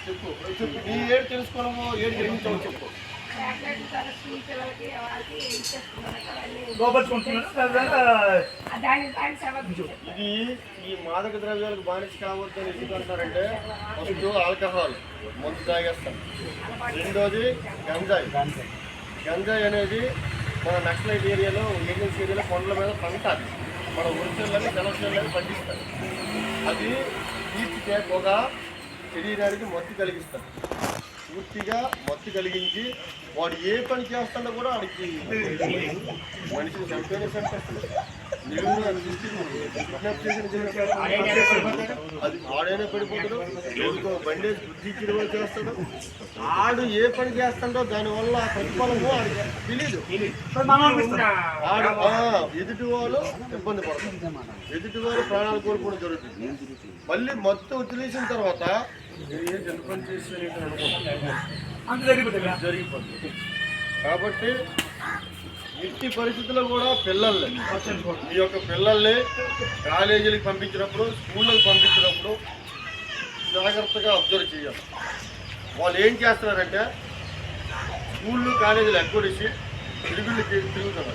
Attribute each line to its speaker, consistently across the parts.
Speaker 1: చెప్పు చెప్పు నీ ఏడు తెలుసుకోవడము ఏడు గ్రహించవు చెప్పు. ఇది ఈ మాదక ద్రవ్యాలకు బానిస కావద్దని ఎందుకు అంటారంటే ఫస్ట్ ఆల్కహాల్ మందు తాగేస్తాం, రెండోది గంజాయి. గంజాయి అనేది మన నక్సలైట్ ఏరియాలో ఏజెన్సీ ఏరియాలో కొండల మీద పంటాలి, మన ఒరిజినల్ని తెలవని పండిస్తారు. అది తీర్చితే పొగ శరీరానికి మత్తు కలిగిస్తారు, పూర్తిగా మత్తు కలిగించి వాడు ఏ పని చేస్తాడో కూడా వాడికి మనిషిని చంపేనే చంపేస్తాడు. అది ఆడైనా పడిపోతాడు, ఎవరికో బండేసి బుద్ధి ఇచ్చిన వాళ్ళు చేస్తాడు. ఆడు ఏ పని చేస్తాడో దానివల్ల ప్రతిఫలము ఆడికి తెలీదు. ఆడు ఎదుటి వాళ్ళు ఇబ్బంది పడతారు, ఎదుటి వాళ్ళు ప్రాణాలు కోల్పోవడం జరుగుతుంది. మళ్ళీ మత్తు వదిలేసిన తర్వాత ఎంత పని చేసి జరిగిపోతుంది. కాబట్టి ఎట్టి పరిస్థితుల్లో కూడా పిల్లల్ని మీ యొక్క పిల్లల్ని కాలేజీలకు పంపించినప్పుడు, స్కూళ్ళకి పంపించినప్పుడు జాగ్రత్తగా అబ్జర్వ్ చేయాలి. వాళ్ళు ఏం చేస్తున్నారంటే స్కూళ్ళు కాలేజీలు ఎగ్గొడిసి తిరుగుళ్ళు తిరుగుతున్నారు,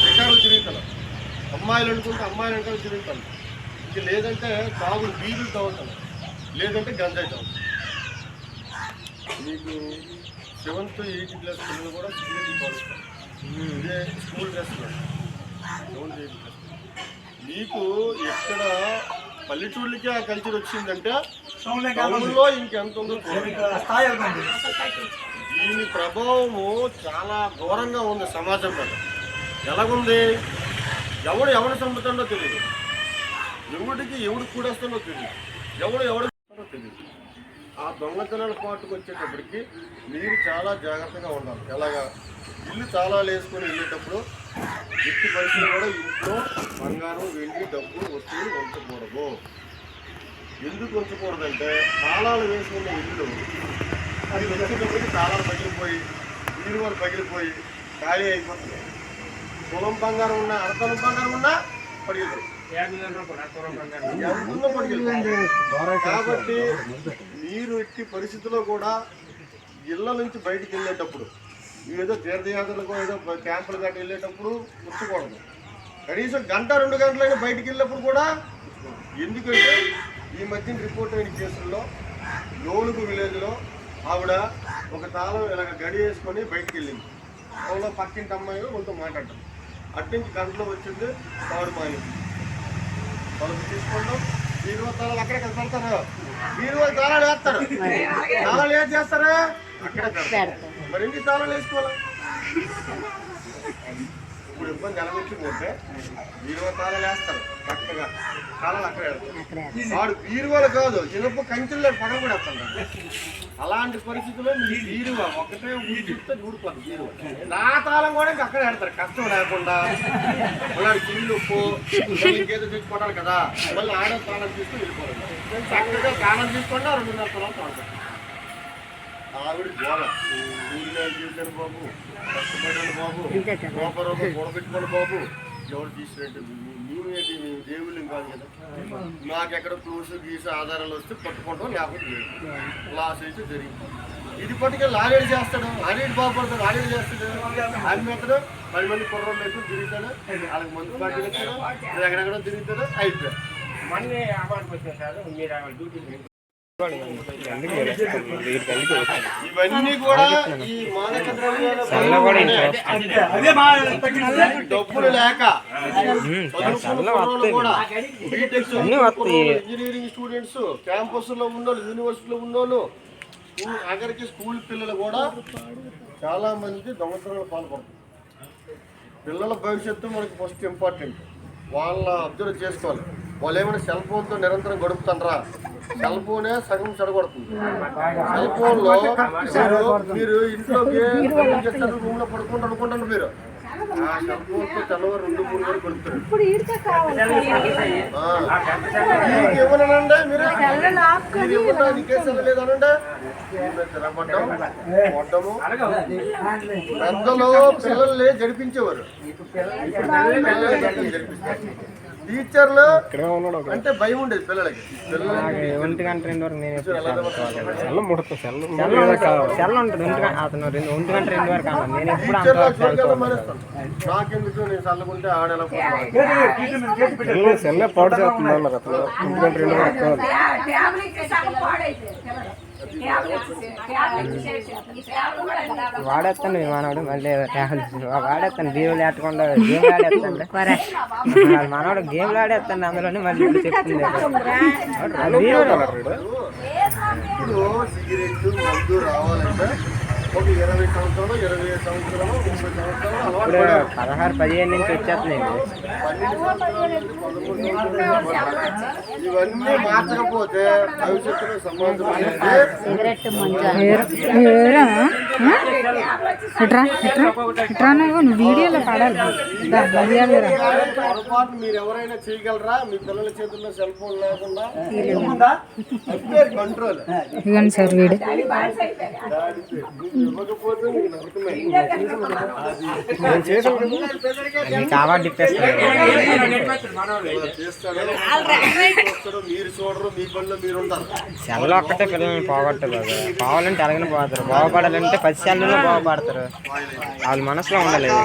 Speaker 1: రికార్డులు తిరుగుతున్నారు. అమ్మాయిలు అనుకుంటే అమ్మాయిలు అంటే తిరుగుతారు, ఇంక లేదంటే తాగులు బీరులు తాగుతున్నారు, లేదంటే గంజాయి తాగుతారు. మీకు 7th 8th క్లాస్ పిల్లలు కూడా సిగరెట్లు కాలుస్తారు, ఇదే స్కూల్ డ్రెస్లో 7th 8th క్లాస్. మీకు ఎక్కడ పల్లెటూళ్ళకి ఆ కల్చర్ వచ్చిందంటే టౌన్లో ఇంకెంత ఉందో. దీని ప్రభావము చాలా ఘోరంగా ఉంది సమాజం మీద. ఎలాగుంది, ఎవడు చంపుతాడో తెలియదు, ఎవడికి ఎవడు కూడేస్తాడో తెలియదు, ఎవడు తెలియదు. ఆ దొంగతనాల పాటుకు వచ్చేటప్పటికి మీరు చాలా జాగ్రత్తగా ఉండాలి. ఎలాగా ఇల్లు తాళాలు వేసుకొని వెళ్ళేటప్పుడు ఎట్టి పరిస్థితులు కూడా ఇంట్లో బంగారం, వెండి, డబ్బు వస్తువులు ఉంచకూడదు. ఎందుకు ఉంచకూడదంటే తాళాలు వేసుకున్న ఇల్లు అది వచ్చేటప్పటికి తాళాలు పగిలిపోయి బీరువాలు పగిలిపోయి ఖాళీ అయిపోతుంది. తులం బంగారం ఉన్నా, అరతులం బంగారం ఉన్నా పడిపోతుంది. కాబట్టి మీరు ఎట్టి పరిస్థితుల్లో కూడా ఇళ్ళ నుంచి బయటికి వెళ్ళేటప్పుడు, ఏదో తీర్థయాత్రలకు ఏదో క్యాంపులు గట్టి వెళ్ళేటప్పుడు ఉంచకూడదు. కనీసం 1-2 గంటలైనా బయటికి వెళ్ళినప్పుడు కూడా. ఎందుకంటే ఈ మధ్యన రిపోర్ట్ అయిన కేసుల్లో లోలుగు విలేజ్లో ఆవిడ ఒక తాళం ఇలాగ గడి వేసుకొని బయటికి వెళ్ళింది. వాళ్ళ పక్కింటి అమ్మాయి వాళ్ళతో మాట్లాడటం, అట్నుంచి గంటలో వచ్చింది తాడు మాయింది. వాళ్ళకి తీసుకుంటాం, బీరువా తాళాలు అక్కడే పెడతారు, బీరువా తాళాలు వేస్తారు. తాళాలు ఏం చేస్తారు అక్కడే పెడతారు. మరి ఎన్ని తాళాలు వేసుకోవాలి? ఇప్పుడు ఇబ్బంది ఎలా వచ్చిందంటే బీరువా తాళాలు వేస్తారు, చక్కగా తాళాలు అక్కడే వేస్తారు. వాడు బీరువాలు కాదు, ఇనుప కంచెల్లో పగలు కూడా వేస్తాడు. అలాంటి పరిస్థితుల్లో మీ బీరువా ఒకటే చూస్తే ఊడిపోతుంది. బీరువా నా తాళం కూడా ఇంకా అక్కడే పెడతారు, కష్టం లేకుండా. అలాంటి చిల్లు ఉప్పు ఇంకేదో తెచ్చుకోవడాలి కదా, మళ్ళీ ఆడే తాళం తీసుకుని వెళ్ళిపోవాలి. చక్కగా తాళం తీసుకుంటే 2.5 తాళాలు తాగుతారు. ఆవిడ గోళ కూలినాలు చేశాను బాబు, కష్టపడాను బాబు, రూపాయి కూడబెట్టుకోండి బాబు. ఎవరు తీసినట్టు మేమేంటి, మేము దేవుళ్ళం కాదు కదా. మాకెక్కడ ప్రూఫ్స్ గీసి ఆధారాలు వస్తే పట్టుకుంటాం, లేకపోతే లేదు. లాస్ అయితే జరిగిపోతుంది. ఇది పట్టుకెళ్ళి ఆడేడు చేస్తాడు, ఆడేడు బాగుపడతాడు, ఆడేడు చేస్తాడు, ఆమె మెత్తడు 10 మంది కుర్రోళ్ళు అయితే తిరుగుతాడు, వాళ్ళకి మందు పార్టీలు వచ్చాడు, ఎక్కడెక్కడో తిరుగుతాడు, అయిపోయాడు. మళ్ళీ అవార్డుకి వచ్చారు సార్, మీరు డ్యూటీ ఇవన్నీ కూడా ఈ మాదక ద్రవ్యాల డబ్బులు లేక ఇంజనీరింగ్ స్టూడెంట్స్, క్యాంపస్లో ఉన్నోళ్ళు, యూనివర్సిటీలో ఉన్నోళ్ళు, ఆఖరికి స్కూల్ పిల్లలు కూడా చాలా మంది దొంగతనాలు పాల్పడుతున్నారు. పిల్లల భవిష్యత్తు మనకి ఫస్ట్ ఇంపార్టెంట్. వాళ్ళ అబ్జర్వ్ చేసుకోవాలి. వాళ్ళు ఏమైనా సెల్ ఫోన్తో నిరంతరం గడుపుతారా? సెల్ ఫోనే సగం చెడగొడుతుంది. సెల్ ఫోన్లో మీరు ఇంట్లోకి రూమ్ లో పడుకుంటూ అనుకుంటారు, మీరు ఆ సెల్ ఫోన్తో తెల్లవారు 2-3 వరకు గడుపుతారు. ఏమనండి మీరు ఏమన్నా నీకేసి వెళ్ళలేదనండి, తిరగబడ్డం, కొట్టము. పెద్దలు పిల్లల్ని జరిపించేవారు, జరిపిస్తారు. టీచర్లు అంటే భయం ఉండేది పిల్లలకి.
Speaker 2: 1 గంట 2 వరకు నేను సెల్ ఉంటుంది. అతను 1 గంట 2 వరకు అన్నాను. నేను ఎప్పుడు
Speaker 1: నాకెందుకు నేను చల్లకుంటే ఆడేలా
Speaker 3: సెల్ పాడు చేస్తుంది అన్నారు అతను. 1 గంట 2 వరకు
Speaker 2: వాడేస్తాను మనవాడు. మళ్ళీ వాడేస్తాను బీరులు ఎట్టకుండా గేమ్లు ఆడేస్తాను. మనవాడు గేమ్లు ఆడేస్తాను అందులోనే. మళ్ళీ చెప్తుంది
Speaker 1: ఇప్పుడు సిగరెట్ మందు రావాలంటే ఒక 20 సంవత్సరాలు 25 సంవత్సరాలు 30 సంవత్సరాలు
Speaker 2: 16-15 నుంచి వచ్చేస్తున్నాయి.
Speaker 1: ఇవన్నీ మార్చకపోతే భవిష్యత్తులో సమాజం
Speaker 4: వీడియోలో పడాలి.
Speaker 1: పొరపాటు మీరు ఎవరైనా చేయగలరా? మీ పిల్లల చేతుల్లో సెల్ ఫోన్ లేకుండా కంట్రోల్
Speaker 4: ఇవ్వండి సార్ వీడియో.
Speaker 1: ఇవ్వకపోతే
Speaker 2: కాబట్టి
Speaker 1: మీరు చూడరు, మీ పనిలో మీరు ఉంటారు.
Speaker 2: సెల్ ఒక్కటే పిల్లల్ని పోగొట్టదు. పోవాలంటే అలాగనే పోతారు. బాగుపడాలంటే 10 సెల్లులో బాగుపడతారు. వాళ్ళ మనసులో ఉండలేదు.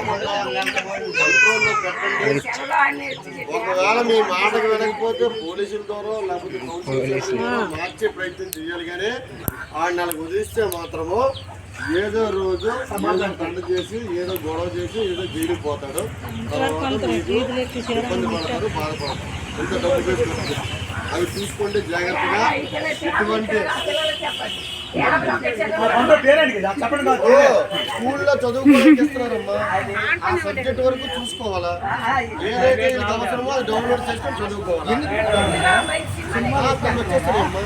Speaker 1: ఒకవేళ మీ మాటకు వినకపోతే పోలీసుల ద్వారా లేకపోతే మార్చే ప్రయత్నం చేయాలి. కానీ 6 నెలలకు వదిలిస్తే మాత్రము ఏదో రోజు తండ చేసి ఏదో గొడవ చేసి ఏదో జైలుకి పోతాడు. ఇబ్బంది పడతారు, బాధపడతారు. ఎంత డబ్బు పెట్టుకుంటుంది అవి చూసుకోండి జాగ్రత్తగా. ఇటువంటి స్కూల్లో చదువుకోవడానికి ఇస్తున్నారమ్మా, ఆ సబ్జెక్ట్ వరకు చూసుకోవాలా. ఏదైతే వీళ్ళకి అవసరమో అది డౌన్లోడ్ చేసుకొని చదువుకోవాలా. వచ్చేస్తారమ్మా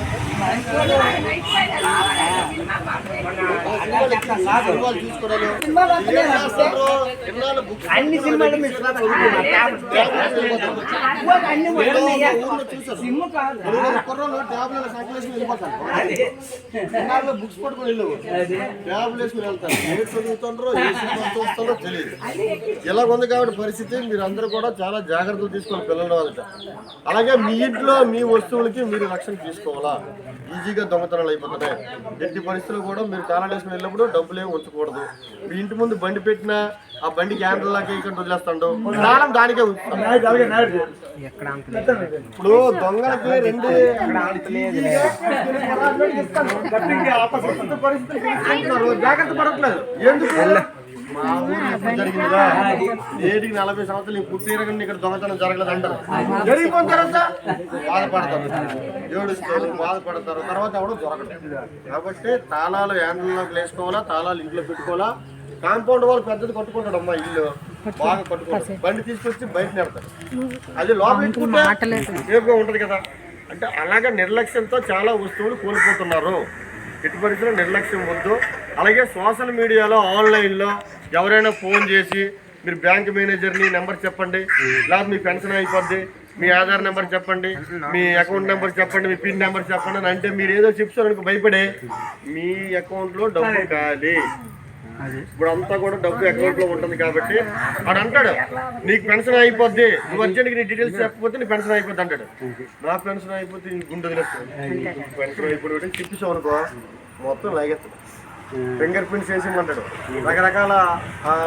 Speaker 1: సినిమాలు చూసుకోవడాలు అన్ని సినిమాలు కుర్రలు ట్యాబ్లెట్ సర్కులేషన్ వెళ్ళిపోతారు. బుక్స్ పట్టుకొని వెళ్ళవు, ట్యాబ్లు వేసుకుని వెళ్తారు. ఏ చదువుతుండ్రో ఏ సినిమా చూస్తారో తెలియదు. ఇలా ఉంది కాబట్టి పరిస్థితి మీరు అందరూ కూడా చాలా జాగ్రత్తలు తీసుకోవాలి పిల్లల వాళ్ళకి. అలాగే మీ ఇంట్లో మీ వస్తువులకి మీరు రక్షణ తీసుకోవాలా. ఈజీగా దొంగతనాలు అయిపోతున్నాయి. ఎట్టి పరిస్థితులు కూడా మీరు తాళాలు వేసుకుని వెళ్ళినప్పుడు డబ్బులు ఏమి ఉంచకూడదు. మీ ఇంటి ముందు బండి పెట్టినా ఆ బండి క్యాండిల్ లాగా ఇక్కడ వదిలేస్తాడు, తాళం దానికే ఉంచుతాడు. ఇప్పుడు దొంగలకి 2 జాగ్రత్త పడట్లేదు. ఎందుకు? మా ఊరు ఎప్పుడు జరిగిందిగా 40 సంవత్సరాలు పుట్టిరగండి ఇక్కడ దొంగతనం జరగలేదు అంటారు. జరిగిపోయిన తర్వాత బాధపడతారు, ఏడుస్తారు, బాధపడతారు. తర్వాత ఎవడో దొరకదు. కాబట్టి తాళాలు హ్యాండిల్లోకి వేసుకోవాలా, తాళాలు ఇంట్లో పెట్టుకోవాలా. కాంపౌండ్ వాళ్ళు పెద్దది కట్టుకుంటాడు అమ్మా, ఇల్లు బాగా కట్టుకుంటాడు. బండి తీసుకొచ్చి బయట నెడతాడు. అది లోపల సేఫ్గా ఉంటుంది కదా. అంటే అలాగే నిర్లక్ష్యంతో చాలా వస్తువులు కోల్పోతున్నారు. ఎట్టి పరిస్థితుల్లో నిర్లక్ష్యం వద్దు. అలాగే సోషల్ మీడియాలో ఆన్లైన్లో ఎవరైనా ఫోన్ చేసి మీరు బ్యాంక్ మేనేజర్ని నెంబర్ చెప్పండి, లేకపోతే మీ పెన్షన్ అయిపోద్ది, మీ ఆధార్ నెంబర్ చెప్పండి, మీ అకౌంట్ నెంబర్ చెప్పండి, మీ పిన్ నెంబర్ చెప్పండి అని అంటే మీరు ఏదో చెప్తారనుకో భయపడే మీ అకౌంట్లో డబ్బు కాదు. ఇప్పుడు అంతా కూడా డబ్బు అకౌంట్లో ఉంటుంది కాబట్టి వాడు అంటాడు నీకు పెన్షన్ అయిపోద్ది, నువ్వు అర్జెంట్గా నీ డీటెయిల్స్ చెప్పకపోతే నీ పెన్షన్ అయిపోద్ది అంటాడు. నా పెన్షన్ అయిపోతే గుండె పెన్షన్ అయిపోయి చెప్పేసావు అనుకో మొత్తం లాగేస్తాడు. ఫింగర్ ప్రింట్స్ వేసిమంటాడు, రకరకాల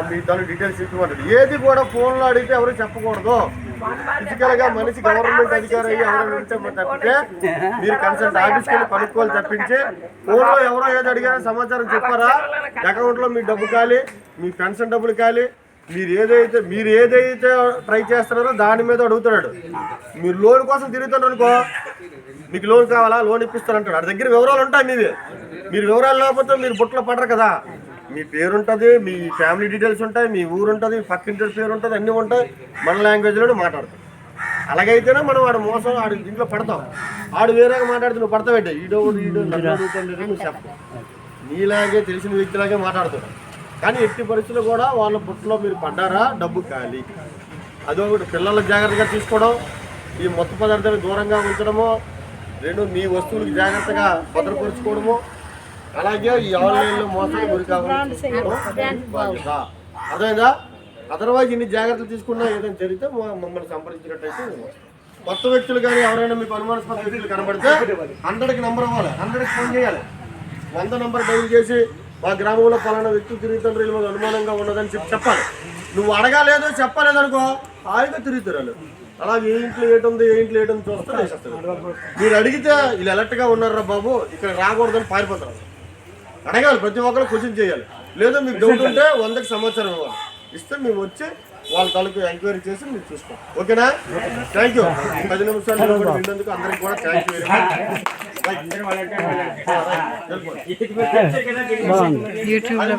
Speaker 1: మీ దాని డీటెయిల్స్ ఇవ్వమంటాడు. ఏది కూడా ఫోన్లో అడిగితే ఎవరు చెప్పకూడదు. ఫిజికల్గా మనిషి గవర్నమెంట్ అధికారి ఎవరైనా ఉంటే తప్పితే మీరు కన్సల్ట్ ఆఫీస్కి వెళ్ళి కనుక్కోవాలి తప్పించి ఫోన్లో ఎవరో ఏదో అడిగారో సమాచారం చెప్పారా. అకౌంట్లో మీ డబ్బు కాలి, మీ పెన్షన్ డబ్బులు కాలి, మీరు ఏదైతే ట్రై చేస్తున్నారో దాని మీద అడుగుతున్నాడు. మీరు లోన్ కోసం తిరుగుతున్నారు అనుకో, మీకు లోన్ కావాలా, లోన్ ఇప్పిస్తారంటాడు. వాడి దగ్గర వివరాలు ఉంటాయి మీవి. మీరు వివరాలు లేకపోతే మీరు బుట్టలో పడరు కదా. మీ పేరు ఉంటుంది, మీ ఫ్యామిలీ డీటెయిల్స్ ఉంటాయి, మీ ఊరు ఉంటుంది, పక్కింటి పేరు ఉంటుంది, అన్నీ ఉంటాయి. మన లాంగ్వేజ్లోనే మాట్లాడతాం. అలాగైతేనే మనం వాడు మోసం ఆడు దీంట్లో పడతాం. ఆడు వేరేగా మాట్లాడితే నువ్వు పడతావేంటి, ఈడో నన్ను అడుగుతుంది నువ్వు చెప్పు. నీలాగే తెలిసిన వ్యక్తిలాగే మాట్లాడుతాడు. కానీ ఎట్టి పరిస్థితుల్లో కూడా వాళ్ళ బుట్టలో మీరు పడ్డారా డబ్బు ఖాళీ. అదొకటి. పిల్లలకు జాగ్రత్తగా తీసుకోవడం, ఈ మొత్తం పదార్థాలు దూరంగా ఉంచడము, 2 మీ వస్తువులకు జాగ్రత్తగా భద్రపరుచుకోవడము, అలాగే ఈ ఆన్లైన్లో మోసాలు గురి కావాలి. అర్థమైందా? అదర్వైజ్ ఇన్ని జాగ్రత్తలు తీసుకున్నా ఏదైనా జరిగితే మమ్మల్ని సంప్రదించినట్టయితే కొత్త వ్యక్తులు కానీ ఎవరైనా మీకు అనుమానాస్పద వ్యక్తులు కనబడితే 100కి నెంబర్ అవ్వాలి, 100కి ఫోన్ చేయాలి. 100 నెంబర్ డైల్ చేసి మా గ్రామంలో పలానా వ్యక్తులు తిరుగుతుండ్రు వీళ్ళ మీద అనుమానంగా ఉన్నదని చెప్పాలి. నువ్వు అడగాలేదు చెప్పలేదు అనుకో హాయిగా తిరుగుతారు. అలాగే ఏ ఇంట్లో ఏటుంది చూస్తే వేసేస్తారు. మీరు అడిగితే వీళ్ళు అలర్ట్గా ఉన్నారా బాబు ఇక్కడ రాకూడదని పారిపోతారు. అడగాలి, ప్రతి ఒక్కరు క్వశ్చన్ చేయాలి. లేదా మీకు డౌట్ ఉంటే 100కి సమాచారం ఇవ్వాలి. ఇస్తే మేము వచ్చి వాళ్ళ తాలూకు ఎంక్వైరీ చేసి మీరు చూసుకోండి. ఓకేనా? Thank you. 10 నిమిషాలు విన్నందుకు అందరికి కూడా థ్యాంక్ యూ వెరీ మచ్.
Speaker 4: యూట్యూబ్లో